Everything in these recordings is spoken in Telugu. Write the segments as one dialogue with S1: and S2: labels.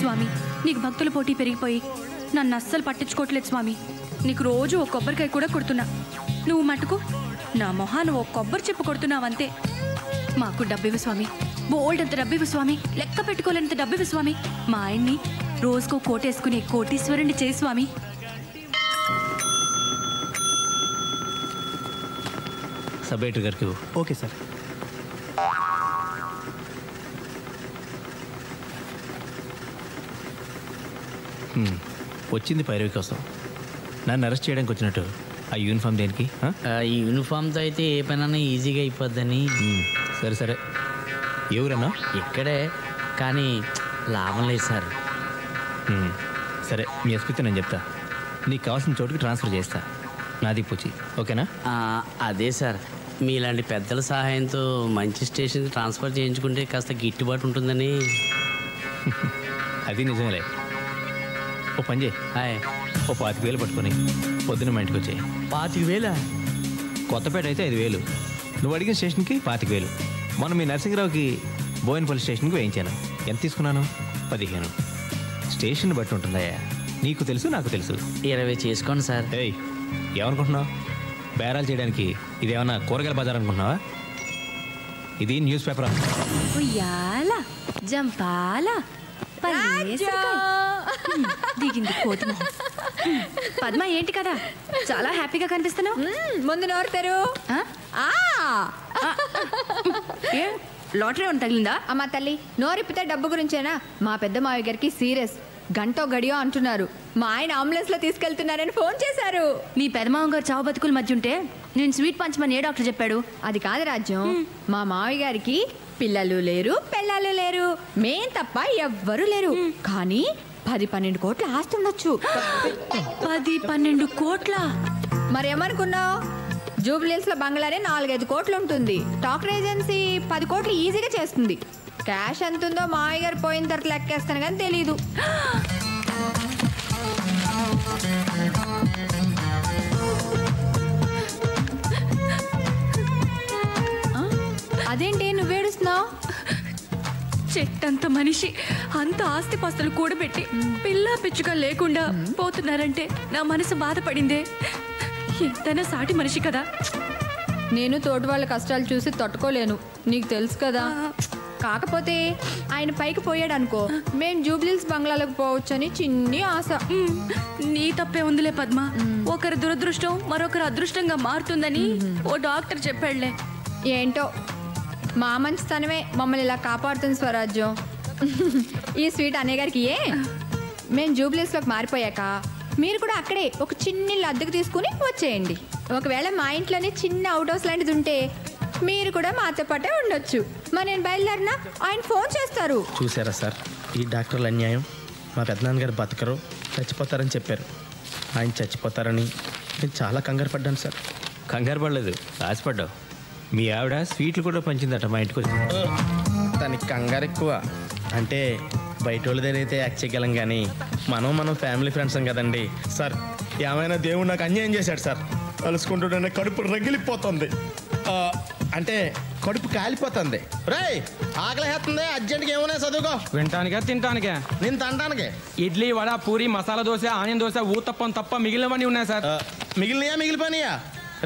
S1: స్వామి, నీకు భక్తుల పోటీ పెరిగిపోయి నన్ను అస్సలు పట్టించుకోవట్లేదు స్వామి. నీకు రోజు ఒక కొబ్బరికాయ కూడా కొడుతున్నా, నువ్వు మటుకు నా మొహాన్ని ఓ కొబ్బరి చెప్పు కొడుతున్నావంతే. మాకు డబ్బివ్వు స్వామి, బోల్డ్ అంత డబ్బివ్వు స్వామి, లెక్క పెట్టుకోలేనంత డబ్బివ్వు స్వామి. మా ఆయన్ని రోజుకో కోటేసుకుని కోటీశ్వరుని చేయి స్వామి.
S2: సబ్ ఎడిటర్ గారికి.
S3: Okay sir.
S2: వచ్చింది పైరవి కోసం, నన్ను అరెస్ట్ చేయడానికి వచ్చినట్టు ఆ యూనిఫామ్ దేనికి?
S4: ఈ యూనిఫామ్తో అయితే ఏ పనైనా ఈజీగా అయిపోద్దని.
S2: సరే సరే, ఎవరన్నా?
S4: ఇక్కడే, కానీ లాభం లేదు సార్.
S2: సరే, మీ ఎస్పీతో నేను చెప్తా, నీకు కావాల్సిన చోటుకి ట్రాన్స్ఫర్ చేస్తా. నాది పూచి, ఓకేనా?
S4: అదే సార్, మీలాంటి పెద్దల సహాయంతో మంచి స్టేషన్కి ట్రాన్స్ఫర్ చేయించుకుంటే కాస్త గిట్టుబాటు ఉంటుందని.
S2: అది నిజమేలే. ఓ పని చేయి, ఓ 25,000 పట్టుకొని పొద్దున్న మా ఇంటికి వచ్చాయి.
S4: 25,000?
S2: కొత్తపేట అయితే 5,000, నువ్వు అడిగిన స్టేషన్కి 25,000. మొన్న మీ నరసింహరావుకి బోయినపల్లి స్టేషన్కి వేయించాను. ఎంత తీసుకున్నాను? 15. స్టేషన్ బట్టి ఉంటుందయ్యా, నీకు తెలుసు నాకు తెలుసు.
S4: 20 చేసుకోండి సార్.
S2: ఏయ్, ఏమనుకుంటున్నావు? బేరాలు చేయడానికి ఇదేమన్నా కూరగాయల బజార్ అనుకుంటున్నావా? ఇది న్యూస్ పేపర్.
S1: ఉయ్యాల జంపాల దిగింది కోతి మొహం. పద్మ, ఏంటి కదా చాలా హ్యాపీగా కనిపిస్తున్నావు?
S5: ముందు నోరుతారు.
S1: లాటరీ ఉంది తగిలిందా?
S5: అమ్మా తల్లి, నోరిప్పితే డబ్బు గురించేనా? మా పెద్ద మావయ్య గారికి సీరియస్, గంటో గడియో అంటున్నారు. మా ఆయన అంబులెన్స్ లో తీసుకెళ్తున్నారని ఫోన్ చేశారు.
S1: మీ పెదమావ గారు చావు బతుకుల మధ్య ఉంటే నేను స్వీట్ పంచమని ఏ డాక్టర్ చెప్పాడు?
S5: అది కాదు రాజ్యం, మా మావయ్య గారికి పిల్లలు లేరు, పెళ్ళాలు లేరు, మేం తప్ప ఎవ్వరూ లేరు. కానీ 10-12 కోట్ల ఆస్తి ఉండొచ్చు.
S1: 10-12 కోట్ల?
S5: మరేమనుకున్నావు? జూబ్లీహిల్స్ లో బంగ్లానే 4-5 కోట్లు ఉంటుంది. టాకర్ ఏజెన్సీ 10 కోట్లు ఈజీగా చేస్తుంది. క్యాష్ ఎంత ఉందో మావయ్య గారు పోయిన తర్వాత లెక్కేస్తాను కానీ తెలీదు. అదేంటి నువ్వేడుస్తున్నావు?
S1: చెట్టంత మనిషి అంత ఆస్తిపాస్తులు కూడబెట్టి పిల్ల పిచ్చుగా లేకుండా పోతున్నారంటే నా మనసు బాధపడిందే. ఎంతైనా సాటి మనిషి కదా.
S5: నేను తోటి వాళ్ళ కష్టాలు చూసి తట్టుకోలేను, నీకు తెలుసు కదా. కాకపోతే ఆయన పైకి పోయాడు అనుకో, మేము జూబ్లీహిల్స్ బంగ్లాలకు పోవచ్చని చిన్ని ఆశ.
S1: నీ తప్పే ఉందిలే పద్మ, ఒకరి దురదృష్టం మరొకరు అదృష్టంగా మారుతుందని ఓ డాక్టర్ చెప్పాడులే.
S5: ఏంటో మా మంచితనమే మమ్మల్ని ఇలా కాపాడుతుంది స్వరాజ్యం. ఈ స్వీట్ అన్నయ్య గారికి మేము జూబ్లీహిల్స్లోకి మారిపోయాక మీరు కూడా అక్కడే ఒక చిన్న ఇల్లు అద్దెకు తీసుకుని వచ్చేయండి. ఒకవేళ మా ఇంట్లోనే చిన్న అవుట్ హౌస్ లాంటిది ఉంటే మీరు కూడా మాతో పాటే ఉండొచ్చు. మరి నేను బయలుదేరినా ఆయన ఫోన్ చేస్తారు.
S3: చూసారా సార్, ఈ డాక్టర్ల అన్యాయం. మా పెద్దనాన్నగారు బతకరు, చచ్చిపోతారని చెప్పారు. ఆయన చచ్చిపోతారని నేను చాలా కంగారు పడ్డాను సార్.
S2: కంగారు పడలేదు, ఆశపడ్డావు. మీ ఆవిడ స్వీట్లు కూడా పంచిందట మా ఇంటికి వచ్చి.
S3: తనకి కంగారు ఎక్కువ. అంటే బయట వాళ్ళదైతే యాక్ట్ చేయగలం, కానీ మనం ఫ్యామిలీ ఫ్రెండ్స్ కదండి సార్. ఏమైనా దేవుడు నాకు అన్యాయం చేశాడు సార్. కలుసుకుంటుంటే కడుపు రగిలిపోతుంది, అంటే కడుపు కాలిపోతుంది. రేయ్, ఆకలి వేస్తుంది, అర్జెంట్గా ఏమైనా చదువుకో.
S6: వింటానికే తింటానికే?
S3: నేను తినడానికి
S6: ఇడ్లీ, వడ, పూరి, మసాలా దోశ, ఆనియన్ దోశ, ఊతప్పం తప్ప మిగిలినవన్నీ ఉన్నాయి సార్.
S3: మిగిలినయా? మిగిలిపోయినాయా?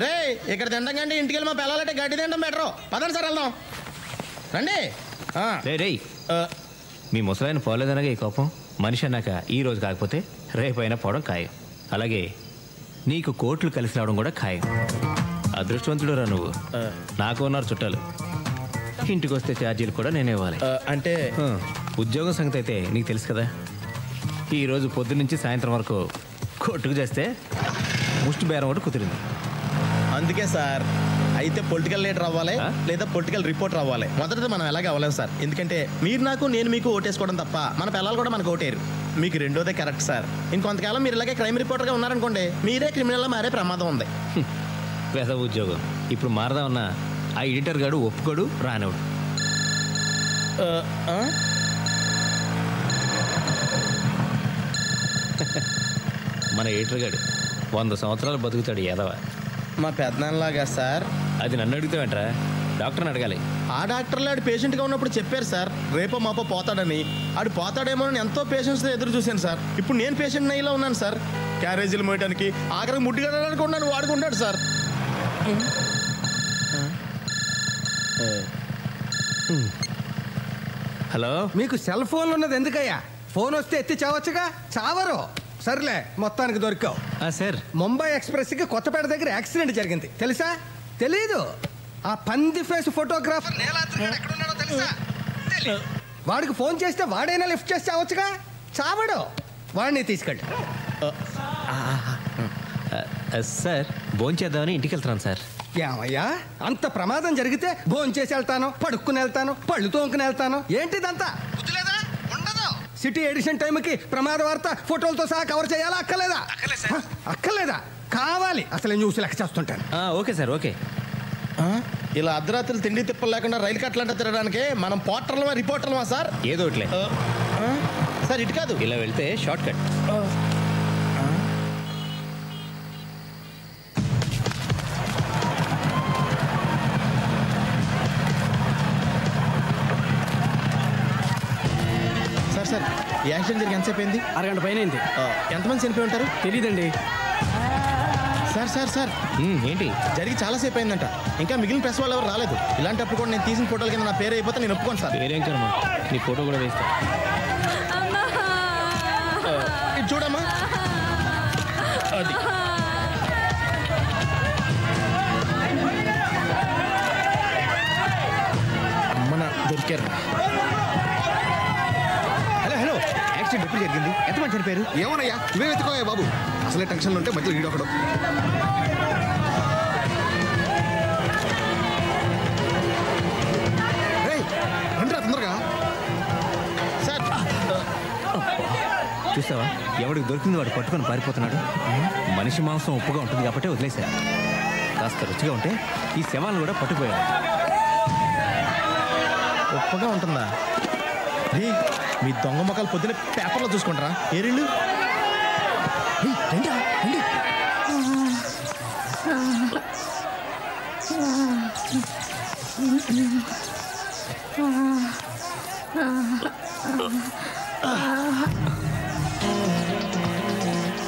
S3: రే, ఇక్కడ తినడం కంటే ఇంటికి వెళ్ళి మా పిల్లలంటే గడ్డి తినడం బెటరు. పదండి సార్, వెళ్దాం రండి.
S2: రే, మీ ముసలాయన పోలేదనగా ఈ కోపం. మనిషి అన్నాక ఈ రోజు కాకపోతే రేపైనా పోవడం ఖాయం. అలాగే నీకు కోట్లు కలిసి రావడం కూడా ఖాయం. అదృష్టవంతుడు రా నువ్వు. నాకు ఉన్నారు చుట్టాలు, ఇంటికి వస్తే ఛార్జీలు కూడా నేనే ఇవ్వాలి.
S3: అంటే
S2: ఉద్యోగం సంగతి అయితే నీకు తెలుసు కదా. ఈరోజు పొద్దున్న నుంచి సాయంత్రం వరకు కొట్టుకు చేస్తే ముష్టి బేరం ఒకటి కుదిరింది.
S3: అందుకే సార్, అయితే పొలిటికల్ లీడర్ అవ్వాలి లేదా పొలిటికల్ రిపోర్టర్ అవ్వాలి. మొదటిది మనం ఎలాగే అవ్వలేము సార్. ఎందుకంటే మీరు నాకు, నేను మీకు ఓటేసుకోవడం తప్ప మన పిల్లలు కూడా మనకు ఓటేరు. మీకు రెండోదే కరెక్ట్ సార్. ఇంకొంతకాలం మీరు ఇలాగే క్రైమ్ రిపోర్టర్గా ఉన్నారనుకోండి, మీరే క్రిమినల్గా మారే ప్రమాదం ఉంది.
S2: పెద్ద ఉద్యోగం ఇప్పుడు మారదామన్నా ఆ ఎడిటర్ గాడు ఒప్పుకోడు, రానివాడు. మన ఎడిటర్ గాడు 100 సంవత్సరాలు బతుకుతాడు ఏదవ.
S3: మా పెద్దనాన్నలాగా సార్.
S2: అది నన్ను అడుగుతావేంట్రా? డాక్టర్ని అడగాలి.
S3: ఆ డాక్టర్లు ఆడు పేషెంట్గా ఉన్నప్పుడు చెప్పారు సార్, రేపో మాపో పోతాడని. ఆడు పోతాడేమో అని ఎంతో పేషెన్స్తో ఎదురు చూశాను సార్. ఇప్పుడు నేను పేషెంట్ నయ్యిలో ఉన్నాను సార్. క్యారేజీలు మోయడానికి ఆఖరికి ముడ్డి కట్టడానికి ఉన్నాను, వాడుకుంటాడు సార్.
S2: హలో,
S7: మీకు సెల్ ఫోన్ ఉన్నది ఎందుకయ్యా? ఫోన్ వస్తే ఎత్తి చావచ్చుగా. చావరు. సర్లే, మొత్తానికి దొరికావు.
S2: సార్,
S7: ముంబై ఎక్స్ప్రెస్కి కొత్తపేట దగ్గర యాక్సిడెంట్ జరిగింది, తెలుసా? తెలీదు. ఆ పంది ఫేస్ ఫోటోగ్రాఫర్ నీలాద్రి గాడు ఎక్కడున్నాడో తెలుసా? తెలీదు. వాడికి ఫోన్ చేస్తే వాడైనా లిఫ్ట్ చేసి చావచ్చుగా. చావడు. వాడిని తీసుకెళ్ళి.
S2: సార్ భోంచేద్దామని ఇంటికి వెళ్తున్నాను సార్.
S7: ఏమయ్యా, అంత ప్రమాదం జరిగితే భోంచేసి వెళ్తాను, పడుక్కుని వెళ్తాను, పళ్ళు తోముకుని వెళ్తాను. ఏంటిదంతా? బుద్ధిలేదా? ఉండదు. సిటీ ఎడిషన్ టైంకి ప్రమాద వార్త ఫోటోలతో సహా కవర్ చేయాలా? అక్కర్లేదా? అక్కర్లేదా? కావాలి. అసలు న్యూస్ లెక్క చేస్తుంటాను.
S2: Okay sir, okay.
S3: ఇలా అర్ధరాత్రులు తిండి తిప్పలు లేకుండా రైలు కట్టలంటే తిరగడానికి మనం పోర్టర్లమా రిపోర్టర్లమా సార్?
S2: ఏదో ఒకట్లే
S3: సార్. ఇటు కాదు,
S2: ఇలా వెళ్తే షార్ట్ కట్.
S3: సార్ సార్ ఈ యాక్సిడెంట్ జరిగి ఎంతసేపు అయింది?
S4: అరగంట పైన అయింది.
S3: ఎంతమంది చనిపోయి ఉంటారు?
S4: తెలీదండి.
S3: సార్ సార్ సార్
S2: ఏంటి?
S3: జరిగి చాలాసేపు అయిందంట. ఇంకా మిగిలిన ప్రెస్ వాళ్ళు ఎవరు రాలేదు. ఇలాంటప్పుడు కూడా నేను తీసిన ఫోటోల కింద నా పేరు అయిపోతే నేను ఒప్పుకోను సార్.
S2: పేరేం కర్మ, నీ ఫోటో కూడా వేస్తా.
S3: ఇది చూడమ్మా. అది అమ్మన దొరికారు.
S2: హలో, యాక్సిడెంట్ ఎప్పుడు జరిగింది? ఎంతమంది చనిపోయారు?
S8: ఏమోనయ్యా, నువ్వే వెతుకోయా బాబు. అసలే టెన్షన్లో ఉంటే మధ్యలో ఈడొకడు. రండిరా తొందరగా.
S3: సార్
S2: చూసావా, ఎవడికి దొరికింది వాడు పట్టుకొని పారిపోతున్నాడు. మనిషి మాంసం ఉప్పుగా ఉంటుంది కాబట్టి వదిలేసా. కాస్త రుచిగా ఉంటే ఈ శవాలను కూడా పట్టుకుపోయాడు.
S3: ఉప్పగా ఉంటుందా? రే, మీ దొంగ మొక్కలు పొద్దున పేపర్లో చూసుకుంటారా? ఏరిళ్ళు రండి రండి.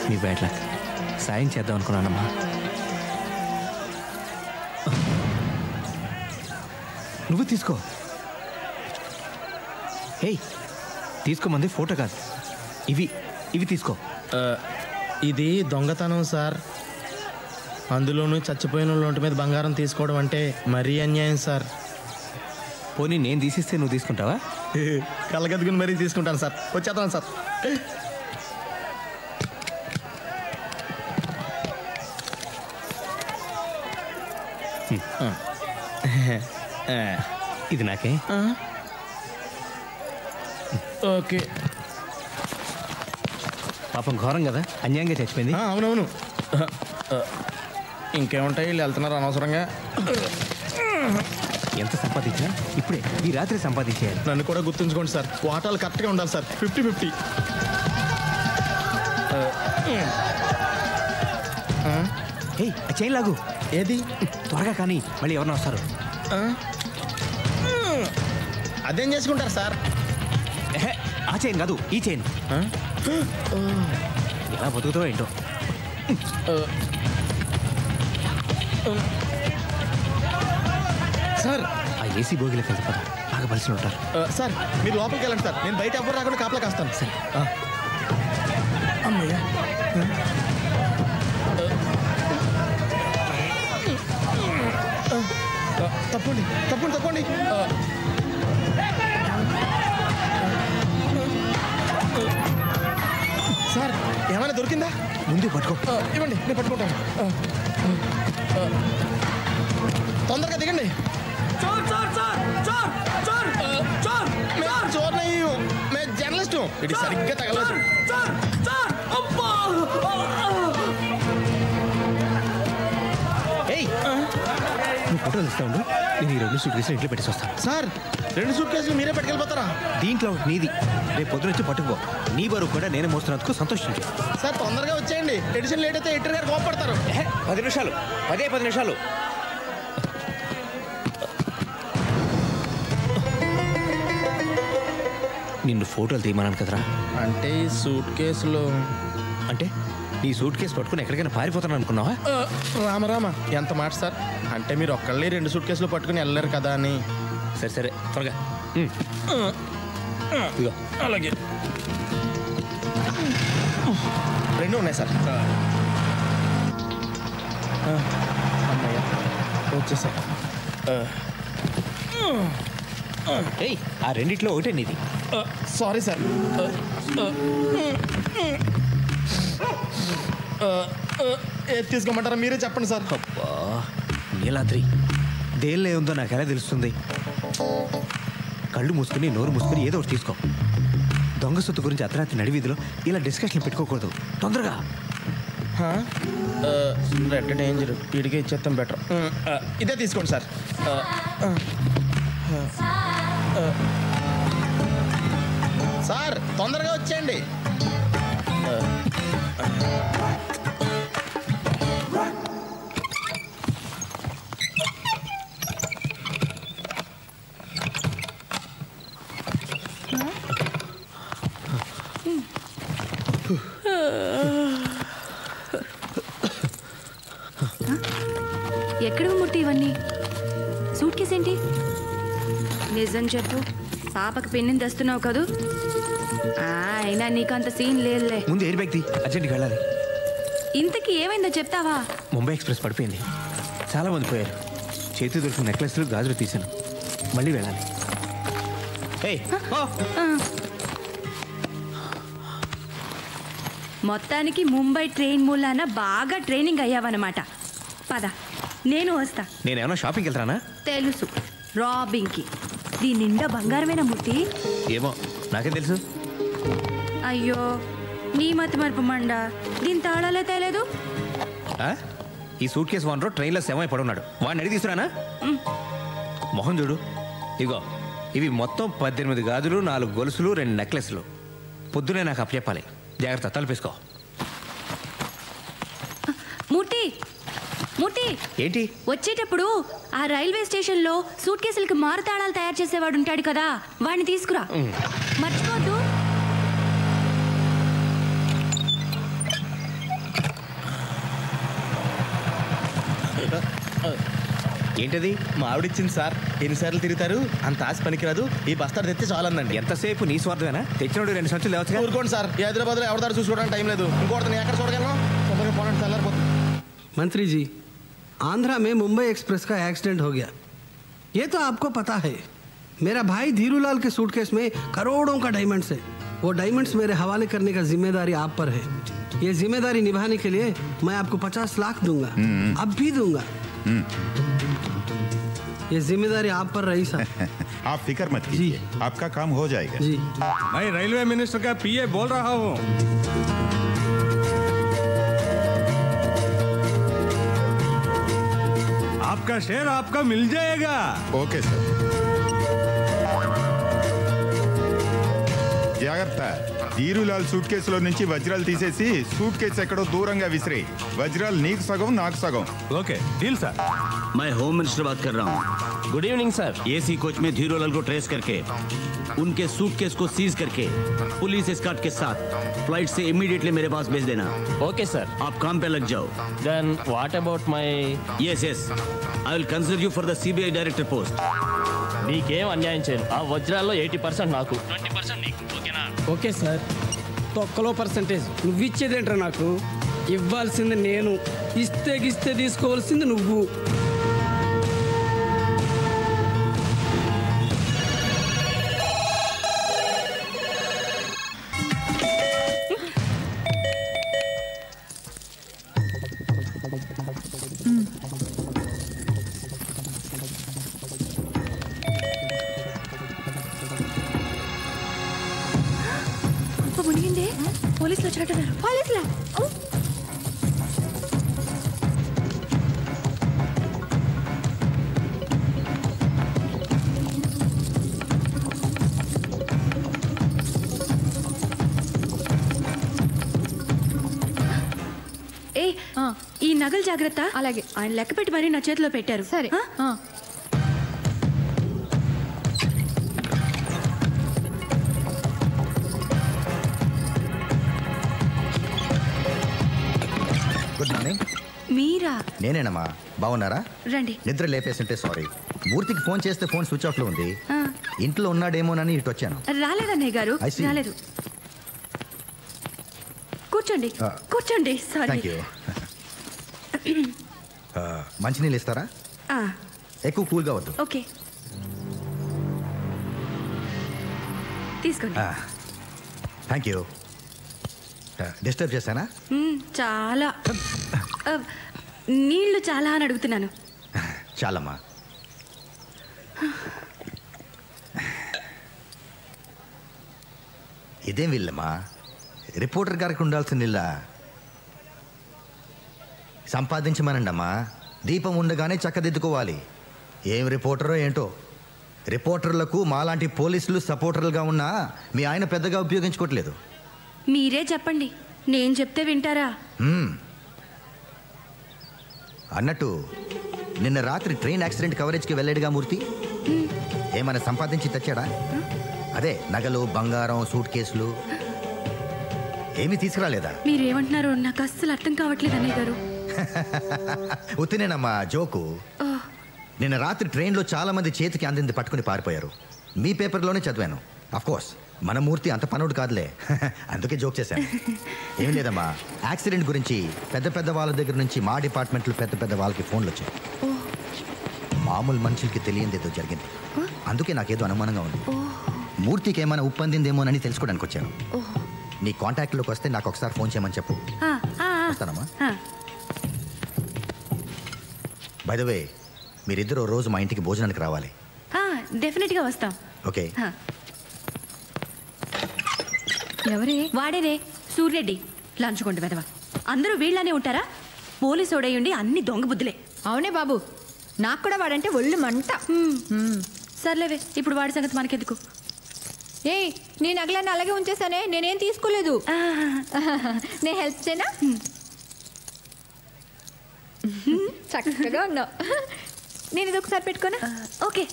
S2: మీ బ్యాడ్ లక్. సాయం చేద్దాం అనుకున్నానమ్మా. నువ్వు తీసుకో. హే, తీసుకోమంది ఫోటో కాదు, ఇవి తీసుకో.
S3: ఇది దొంగతనం సార్. అందులోనూ చచ్చిపోయిన ఒంటి మీద బంగారం తీసుకోవడం అంటే మరీ అన్యాయం సార్.
S2: పోనీ నేను తీసిస్తే నువ్వు తీసుకుంటావా?
S3: కళ్ళగద్దుకుని మరీ తీసుకుంటాను సార్. వచ్చేస్తాను సార్.
S2: ఇది నాకే.
S3: ఓకే.
S2: పాపం ఘోరం కదా, అన్యాయంగా చచ్చిపోయింది.
S3: అవునవును. ఇంకేముంటాయి, వీళ్ళు వెళ్తున్నారు అనవసరంగా.
S2: ఎంత సంపాదించినా ఇప్పుడే ఈ రాత్రి సంపాదించేయాలి.
S3: నన్ను కూడా గుర్తుంచుకోండి సార్. వాటాలు కరెక్ట్గా ఉండాలి సార్. 50-50.
S2: హే, ఆ చైన్ లాగు.
S3: ఏది?
S2: త్వరగా కానీ మళ్ళీ ఎవరన్నా వస్తారు.
S3: అదేం చేసుకుంటారు సార్?
S2: ఆ చైన్ కాదు, ఈ చైన్. ఎలా బతుకుతావో ఏంటో.
S3: సార్
S2: ఆ ఏసీ బోగిలోకి వెళ్తే పద, బాగా పరిస్థితులు ఉంటారు.
S3: సార్ మీరు లోపలికి వెళ్ళండి సార్. నేను బయట ఎవ్వరు రాకుండా కాపలా కాస్తాను.
S2: సరే.
S3: అమ్మయ్య. తప్పండి తప్పండి తప్పండి. సార్ ఏమైనా దొరికిందా?
S2: ముందు పట్టుకో.
S3: ఇవ్వండి, నేను పట్టుకుంటాను. తొందరగా దిగండి. మేము జర్నలిస్ట్. ఇది సరిగ్గా తగలదు.
S2: నువ్వు ఫోటోలు ఇస్తా ఉండు, నేను ఈ 2 సూట్ కేసులు ఇంట్లో పెట్టేసి వస్తాను.
S3: సార్ 2 సూట్ కేసులు మీరే పట్టుకెళ్ళిపోతారా?
S2: దీంట్లో ఒకటి నీది, రేపు పొద్దున వచ్చి పట్టుకుపో. నీ బరువు కూడా నేనే మోస్తున్నందుకు సంతోషించు.
S3: సార్ తొందరగా వచ్చేయండి. ఎడిషన్ లేట్ అయితే ఎడిటర్ గారు కోపడతారు.
S2: 10 నిమిషాలు, 10 నిమిషాలు. నిన్ను ఫోటోలు తీయమన్నాను కదరా.
S3: అంటే ఈ సూట్ కేసులో
S2: అంటే నీ సూట్ కేసు పట్టుకుని ఎక్కడికైనా పారిపోతాను అనుకున్నావా?
S3: రామరామ ఎంత మాట సార్. అంటే మీరు ఒక్కళ్ళే 2 సూట్ కేసులు పట్టుకుని వెళ్ళలేరు కదా అని.
S2: సరే సరే త్వరగా. ఇదిగో.
S3: అలాగే 2 ఉన్నాయి సార్. అమ్మయ్య వచ్చేసా.
S2: ఏయ్, ఆ రెండిట్లో ఒకటే నీది.
S3: Sorry sir. ఏది తీసుకోమంటారా మీరే చెప్పండి సార్.
S2: అబ్బా నీలాద్రి, దేనిలో ఉందో నాకు ఎలా తెలుస్తుంది? కళ్ళు మూసుకుని నోరు మూసుకుని ఏదో ఒకటి తీసుకో. దొంగ సొత్తు గురించి అర్ధరాత్రి నడివీధిలో ఇలా డిస్కషన్ పెట్టుకోకూడదు. తొందరగా.
S3: రెడ్ డేంజర్, వీడికి ఇచ్చేస్తాం బెటర్. ఇదే తీసుకోండి సార్. సార్ తొందరగా వచ్చేయండి.
S1: ఎక్కడ మూర్తి ఇవన్నీ? సూట్ కేసు ఏంటి? నిజం చెప్పు, పాపకు పెన్నిని తెస్తున్నావు కదూ? అయినా నీకంత సీన్ లేదులే.
S2: ముందు ఎయిర్ బ్యాగ్ తీ, అర్జెంట్గా వెళ్ళాలి.
S1: ఇంతకీ ఏమైందో చెప్తావా?
S2: ముంబై ఎక్స్ప్రెస్ పడిపోయింది, చాలా మంది పోయారు. చేతి దొరికిన నెక్లెస్లు గాజులు తీశాను. మళ్ళీ వెళ్ళాలి.
S1: మొత్తానికి ముంబై ట్రైన్ మూలాన బాగా ట్రైనింగ్ అయ్యావన్నమాట. పద, నేను వస్తా.
S2: నేనేమన్నా షాపింగ్కి వెళ్తానా?
S1: తెలుసు, రాబింగ్కి. దీని నిండా బంగారమేనా మూర్తి?
S2: ఏమో, నాకేం తెలుసు.
S1: అయ్యో, నీ మతి మరపు మండ. దీని తాళాలే తేలేదు.
S2: ఈ సూట్ కేసు ఓనరు ట్రైన్లో శవమై పడున్నాడు. వాడిని అడిగి తీసుకురానా? మొహం చూడు. ఇగో, ఇవి మొత్తం 18 గాజులు, 4 గొలుసులు, 2 నెక్లెస్లు. పొద్దునే నాకు అప్పచెప్పాలి. జాగ్రత్త, తలపేసుకో.
S1: మూర్తి, మూర్తి,
S2: ఏంటి?
S1: వచ్చేటప్పుడు ఆ రైల్వే స్టేషన్లో సూట్ కేసులకి మారు తాళాలు తయారు చేసేవాడు ఉంటాడు కదా, వాడిని తీసుకురా. మర్చిపోద్దు.
S2: ఏంటది?
S3: మా ఆవిడిచ్చింది సార్. ఎన్నిసార్లు తిరుగుతారు? అంత ఆశ పనికిరాదు. ఈ బస్తాడు తెస్తే చాలందండి.
S2: ఎంతసేపు నీ స్వార్థమేనా? తెచ్చినోడు 2 సంచులు లేవచ్చు.
S3: ఊరుకోండి సార్, ఈ హైదరాబాద్లో ఎవరిదారు చూసుకోవడానికి టైం లేదు. ఇంకోటి ఎక్కడ చూడగలను? తొందరగా పోనండి, చల్లారిపోతుంది.
S9: मंत्री जी, आंध्रा में मुंबई एक्सप्रेस का एक्सीडेंट हो गया, ये तो आपको पता है. मेरा भाई धीरूलाल के सूटकेस में करोड़ों का डायमंड्स है. वो डायमंड्स मेरे हवाले करने का जिम्मेदारी आप पर है. ये जिम्मेदारी निभाने के लिए मैं आपको 50 लाख दूंगा. अब भी दूंगा. ये जिम्मेदारी आप पर रही सर.
S10: आप फिक्र मत कीजिए, आपका काम हो जाएगा.
S9: जी,
S6: मैं रेलवे मिनिस्टर का पीए बोल रहा हूँ. आपका शेयर आपका मिल जाएगा.
S10: Okay sir. జాగ్రత్త. ధీరులాల్ సూట్ కేసులో నుంచి వజ్రాలు తీసేసి సూట్ కేసు ఎక్కడో దూరంగా విసిరే. వజ్రాలు నీకు సగం, నాకు సగం.
S6: Okay, deal sir.
S11: मैं होम मिनिस्टर बात कर रहा हूँ.
S2: Good evening sir.
S11: AC coach में धीरूलाल को ट्रेस करके उनके सूटकेस को सीज करके पुलिस एस्कॉर्ट के साथ फ्लाइट से इमीडिएटली मेरे पास भेज देना.
S2: Okay sir.
S11: आप काम पे लग जाओ.
S2: Then what about my?
S11: Yes yes, I will consider you for the CBI director post.
S2: నీకేం అన్యాయం చేయను. ఆ వజ్రాల్లో 80% నాకు, 20% నీకు. ఓకేనా?
S9: Okay sir. తొక్కలో పర్సంటేజ్ నువ్వు ఇచ్చేదేంట్రా? నాకు ఇవ్వాల్సింది నేను, ఇస్తే తీసుకోవాల్సింది నువ్వు.
S1: మునిగిందే. పోలీసులు వచ్చాడన్నారు. పోలీసులా? ఏ, ఈ నగలు జాగ్రత్త. అలాగే. ఆయన లెక్క పెట్టి మరీ నా చేతిలో పెట్టారు. సరే.
S12: Good morning.
S1: మీరా?
S12: నేనేనమ్మా. బాగున్నారా?
S1: రండి.
S12: నిద్ర లేపేస్తుంటే సారీ. మూర్తికి ఫోన్ చేస్తే ఫోన్ స్విచ్ ఆఫ్లో ఉంది. ఇంట్లో ఉన్నాడేమోనని ఇటు వచ్చాను.
S1: రాలేదన్నయ్య గారు, రాలేదు. కూర్చోండి కూర్చోండి. సారీ.
S12: Thank you. మంచినీళ్ళు ఇస్తారా? ఎక్కువ కూల్గా వద్దు.
S1: ఓకే, తీసుకోండి.
S12: Thank you. డిస్టర్బ్ చేశానా?
S1: చాలా. నీళ్లు చాలా అని అడుగుతున్నాను.
S12: చాలమ్మా. ఇదేం వీళ్ళమ్మా, రిపోర్టర్ గారికి ఉండాల్సిన ఇల్లా? సంపాదించమనండి అమ్మా. దీపం ఉండగానే చక్కదిద్దుకోవాలి. ఏం రిపోర్టరో ఏంటో. రిపోర్టర్లకు మాలాంటి పోలీసులు సపోర్టర్లుగా ఉన్నా మీ ఆయన పెద్దగా ఉపయోగించుకోవట్లేదు.
S1: మీరే చెప్పండి, నేను చెప్తే వింటారా?
S12: అన్నట్టు నిన్న రాత్రి ట్రైన్ యాక్సిడెంట్ కవరేజ్కి వెళ్ళాడుగా మూర్తి. ఏమైనా సంపాదించి తెచ్చాడా? అదే నగలు, బంగారం, సూట్ కేసులు ఏమీ తీసుకురాలేదా?
S1: మీరేమంటున్నారో నాకు అస్సలు అర్థం కావట్లేదు అన్నయ్య గారు.
S12: ఉత్తినేనమ్మా, జోకు. నిన్న రాత్రి ట్రైన్లో చాలా మంది చేతికి అందింది పట్టుకుని పారిపోయారు. మీ పేపర్లోనే చదివాను. కోర్స్ మన మూర్తి అంత పనుడు కాదులే, అందుకే జోక్ చేశాను. ఏం లేదమ్మా, యాక్సిడెంట్ గురించి పెద్ద పెద్ద వాళ్ళ దగ్గర నుంచి మా డిపార్ట్మెంట్లో పెద్ద పెద్ద వాళ్ళకి ఫోన్లు వచ్చాయి. మామూలు మనుషులకి తెలియదేదో జరిగింది. అందుకే నాకేదో అనుమానంగా ఉంది. మూర్తికి ఏమైనా ఉప్పందిందేమోనని తెలుసుకోవడానికి వచ్చాను. నీ కాంటాక్ట్లోకి వస్తే నాకు ఒకసారి ఫోన్ చేయమని చెప్పు. వస్తానమ్మా. బై ద వే, మీరిద్దరూ రోజు మా ఇంటికి భోజనానికి రావాలి.
S1: డెఫినెట్గా వస్తాం.
S12: ఓకే.
S1: ఎవరే? వాడేనే, సూర్యరెడ్డి. లంచ్ కొండ వెదవా. అందరూ వీళ్ళనే ఉంటారా? పోలీసు ఓడయ్యుండి అన్ని దొంగ బుద్ధులే.
S5: అవునే బాబు, నాకు కూడా వాడంటే ఒళ్ళు మంట.
S1: సర్లేవే, ఇప్పుడు వాడి సంగతి మనకెందుకు.
S5: ఏయ్, నీ నగలన్నీ అలాగే ఉంచేసానే, నేనేం తీసుకోలేదు. నేను హెల్ప్ చేయనా? చక్కగా ఉన్నావు. నేను ఇది ఒకసారి పెట్టుకోనా?
S1: ఓకే.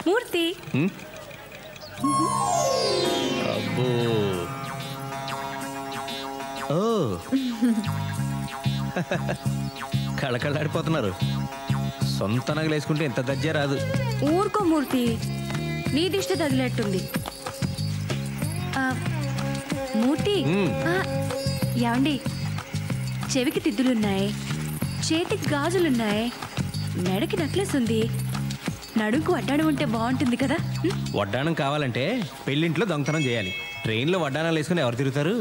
S1: మూర్తి.
S2: అబ్బో, ఓ కళకళలాడిపోతున్నారు. సొంత నగలు వేసుకుంటే ఎంత దజ్జే రాదు.
S1: ఊరుకో మూర్తి, నీ దిష్టి తగిలేట్టుంది. మూర్తి, ఏమండి, చెవికి తిద్దులున్నాయి, చేతికి గాజులున్నాయి, మెడకి నెక్లెస్ ఉంది, నడుకు వడ్డాణం ఉంటే బాగుంటుంది కదా.
S2: వడ్డాణం కావాలంటే పెళ్ళింట్లో దొంగతనం చేయాలి. ట్రైన్లో వడ్డాణాలు వేసుకుని ఎవరు తిరుగుతారు?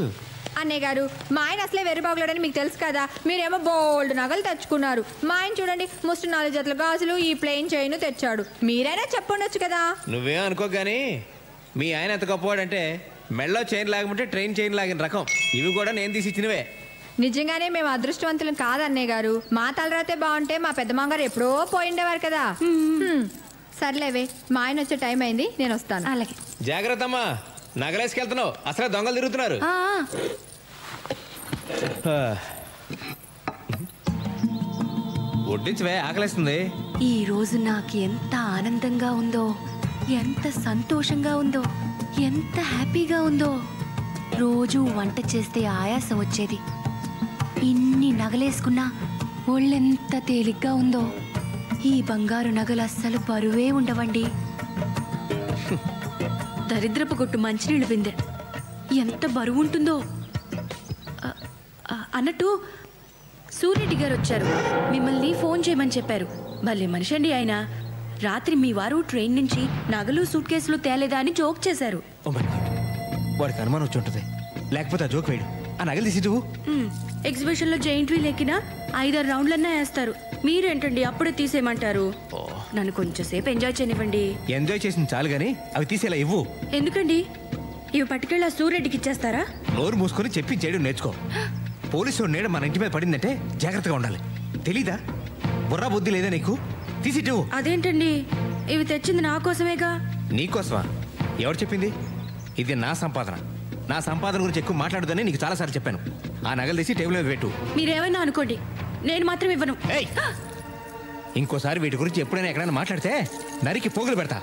S5: అన్నయ్య గారు, మా ఆయన అసలే వెర్రిబాగులాడని మీకు తెలుసు కదా. మీరేమో బోల్డ్ నగలు తెచ్చుకున్నారు. మా ఆయన చూడండి, ముస్టు 4 జతల గాజులు, ఈ ప్లెయిన్ చైన్ తెచ్చాడు. మీరైనా చెప్పండొచ్చు కదా.
S2: నువ్వేం అనుకో గానీ మీ ఆయన ఎంత గొప్పవాడంటే మెళ్ళో చైన్ లాగమంటే ట్రైన్ చైన్ లాగిన రకం. ఇవి కూడా నేను తీసి ఇచ్చినవే.
S5: నిజంగానే మేము అదృష్టవంతులం కాదు అన్నయ్య గారు. మా తలరాతే బాగుంటే మా పెద్ద మామగారు ఎప్పుడో పోయిండేవారు కదా. సర్లేవే, మా ఆయన వచ్చే టైం అయింది, నేను వస్తాను.
S1: అలాగే.
S2: జాగ్రత్త అమ్మా, నగలేసుకెళ్తున్నావు, అసలు దొంగలు తిరుగుతున్నారు. వడ్డించవే, ఆకలేస్తుంది.
S1: ఈ రోజు నాకు ఎంత ఆనందంగా ఉందో, ఎంత సంతోషంగా ఉందో, ఎంత హ్యాపీగా ఉందో. రోజు వంట చేస్తే ఆయాసం వచ్చేది. ఇన్ని నగలేసుకున్నా ఒళ్ళెంత తేలిగ్గా ఉందో. ఈ బంగారు నగలు అస్సలు బరువే ఉండవండి. దరిద్రపు కొట్టు మంచినీళ్ళు బిందె ఎంత బరువు ఉంటుందో. అన్నట్టు సూర్యరెడ్డి గారు వచ్చారు, మిమ్మల్ని ఫోన్ చేయమని చెప్పారు. భలే మనిషి అండి ఆయన. రాత్రి మీ వారు ట్రైన్ నుంచి నగలు, సూట్ కేసులు తేలేదా అని జోక్ చేశారు.
S2: వాడికి అనుమానం వచ్చి ఉంటుంది, లేకపోతే ఆ జోక్ వేయడు. ఆ నగలు తీసి నువ్వు
S1: ఎగ్జిబిషన్ లో జైంట్ వీల్ ఎక్కినా 5-6 రౌండ్లన్నా వేస్తారు. మీరేంటండి అప్పుడే తీసేయమంటారు? నన్ను కొంచెంసేపు ఎంజాయ్ చేయనివ్వండి.
S2: ఎంజాయ్ చేసింది చాలు గానీ అవి తీసేలా ఇవ్వు.
S1: ఎందుకండి? ఇవి పట్టుకెళ్ళి సూర్యరెడ్డికి ఇచ్చేస్తారా?
S2: నోరు మూసుకొని చెప్పి చేయడం నేర్చుకో. పోలీసు నీడ మన ఇంటి మీద పడిందంటే జాగ్రత్తగా ఉండాలి. తెలీదా? బుర్రా బుద్ధి లేదా నీకు? తీసిట్టు.
S1: అదేంటండి, ఇవి తెచ్చింది నా కోసమేగా.
S2: నీకోసమా? ఎవరు చెప్పింది? ఇది నా సంపాదన. నా సంపాదన గురించి ఎక్కువ మాట్లాడదని నీకు చాలాసార్లు చెప్పాను. ఆ నగలు తీసి టేబుల్ మీద పెట్టు.
S1: మీరేమైనా అనుకోండి, నేను మాత్రం ఇవ్వను.
S2: ఇంకోసారి వీటి గురించి ఎప్పుడైనా ఎక్కడైనా మాట్లాడితే నరికి పోగులు పెడతా.